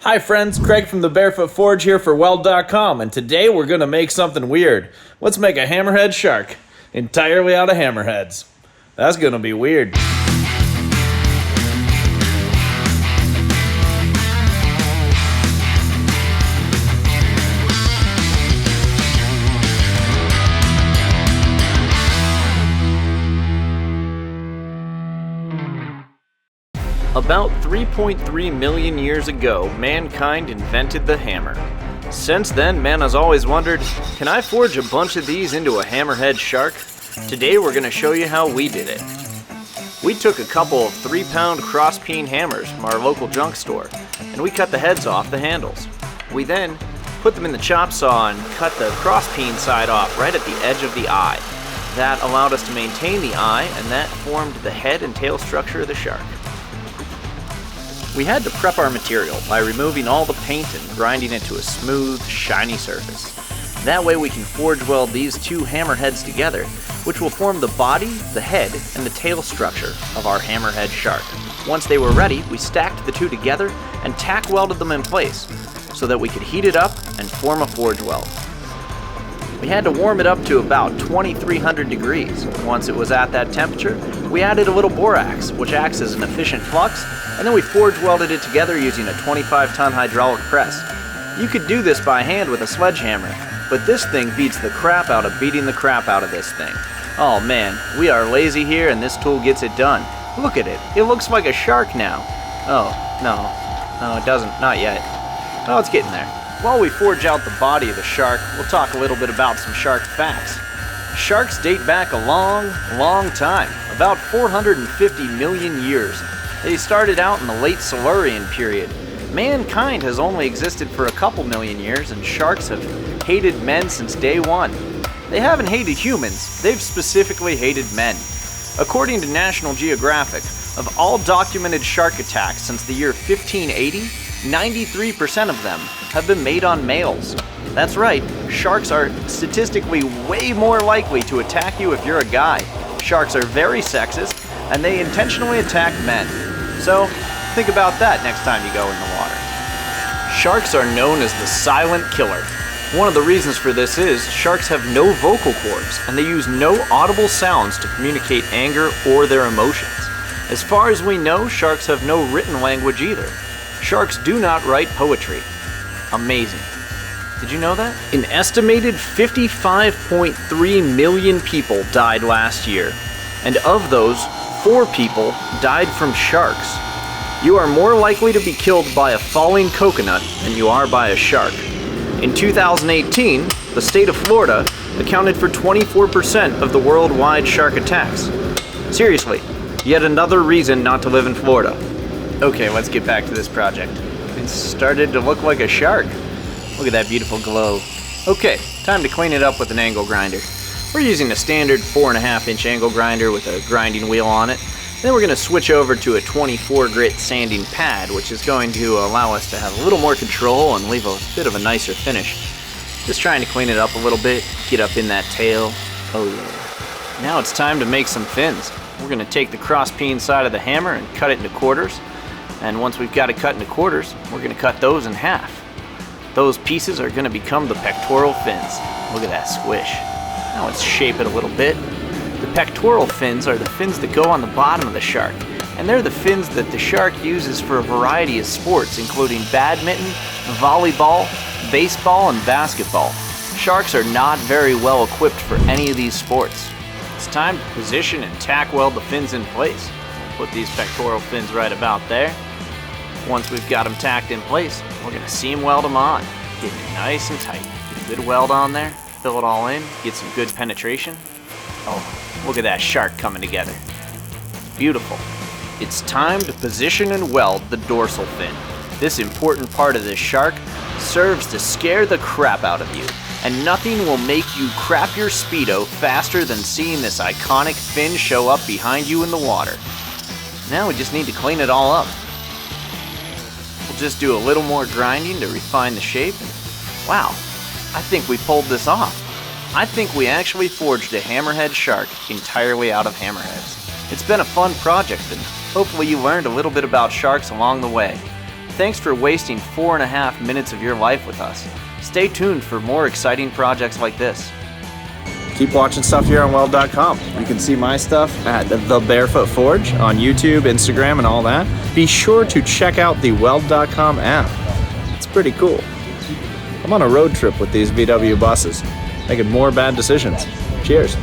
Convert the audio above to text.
Hi friends, Craig from the Barefoot Forge here for Weld.com, and today we're going to make something weird. Let's make a hammerhead shark, entirely out of hammerheads. That's going to be weird. About 3.3 million years ago, mankind invented the hammer. Since then, man has always wondered, can I forge a bunch of these into a hammerhead shark? Today we're going to show you how we did it. We took a couple of 3-pound cross-peen hammers from our local junk store, and we cut the heads off the handles. We then put them in the chop saw and cut the cross-peen side off right at the edge of the eye. That allowed us to maintain the eye, and that formed the head and tail structure of the shark. We had to prep our material by removing all the paint and grinding it to a smooth, shiny surface. That way we can forge weld these two hammerheads together, which will form the body, the head, and the tail structure of our hammerhead shark. Once they were ready, we stacked the two together and tack welded them in place so that we could heat it up and form a forge weld. We had to warm it up to about 2300 degrees. Once it was at that temperature, we added a little borax, which acts as an efficient flux, and then we forge welded it together using a 25-ton hydraulic press. You could do this by hand with a sledgehammer, but this thing beats the crap out of beating the crap out of this thing. Oh man, we are lazy here and this tool gets it done. Look at it, it looks like a shark now. Oh, no, it doesn't, not yet. Oh, it's getting there. While we forge out the body of the shark, we'll talk a little bit about some shark facts. Sharks date back a long time, about 450 million years. They started out in the late Silurian period. Mankind has only existed for a couple million years, and sharks have hated men since day one. They haven't hated humans, they've specifically hated men. According to National Geographic, of all documented shark attacks since the year 1580, 93% of them have been made on males. That's right, sharks are statistically way more likely to attack you if you're a guy. Sharks are very sexist, and they intentionally attack men. So, think about that next time you go in the water. Sharks are known as the silent killer. One of the reasons for this is sharks have no vocal cords, and they use no audible sounds to communicate anger or their emotions. As far as we know, sharks have no written language either. Sharks do not write poetry. Amazing. Did you know that? An estimated 55.3 million people died last year, and of those, 4 people died from sharks. You are more likely to be killed by a falling coconut than you are by a shark. In 2018, the state of Florida accounted for 24% of the worldwide shark attacks. Seriously, yet another reason not to live in Florida. Okay, let's get back to this project. It started to look like a shark. Look at that beautiful glow. Okay, time to clean it up with an angle grinder. We're using a standard 4.5-inch angle grinder with a grinding wheel on it. Then we're going to switch over to a 24 grit sanding pad, which is going to allow us to have a little more control and leave a bit of a nicer finish. Just trying to clean it up a little bit, get up in that tail. Oh yeah. Now it's time to make some fins. We're going to take the cross-peen side of the hammer and cut it into quarters. And once we've got it cut into quarters, we're going to cut those in half. Those pieces are going to become the pectoral fins. Look at that squish. Now let's shape it a little bit. The pectoral fins are the fins that go on the bottom of the shark, and they're the fins that the shark uses for a variety of sports, including badminton, volleyball, baseball, and basketball. Sharks are not very well equipped for any of these sports. It's time to position and tack weld the fins in place. Put these pectoral fins right about there. Once we've got them tacked in place, we're going to seam weld them on, getting it nice and tight. Get a good weld on there, fill it all in, get some good penetration. Oh, look at that shark coming together. Beautiful. It's time to position and weld the dorsal fin. This important part of this shark serves to scare the crap out of you, and nothing will make you crap your Speedo faster than seeing this iconic fin show up behind you in the water. Now we just need to clean it all up. We'll just do a little more grinding to refine the shape, and wow, I think we pulled this off. I think we actually forged a hammerhead shark entirely out of hammerheads. It's been a fun project, and hopefully you learned a little bit about sharks along the way. thanks for wasting 4.5 minutes of your life with us. Stay tuned for more exciting projects like this. Keep watching stuff here on Weld.com. You can see my stuff at The Barefoot Forge on YouTube, Instagram, and all that. Be sure to check out the Weld.com app. It's pretty cool. I'm on a road trip with these VW buses, making more bad decisions. Cheers.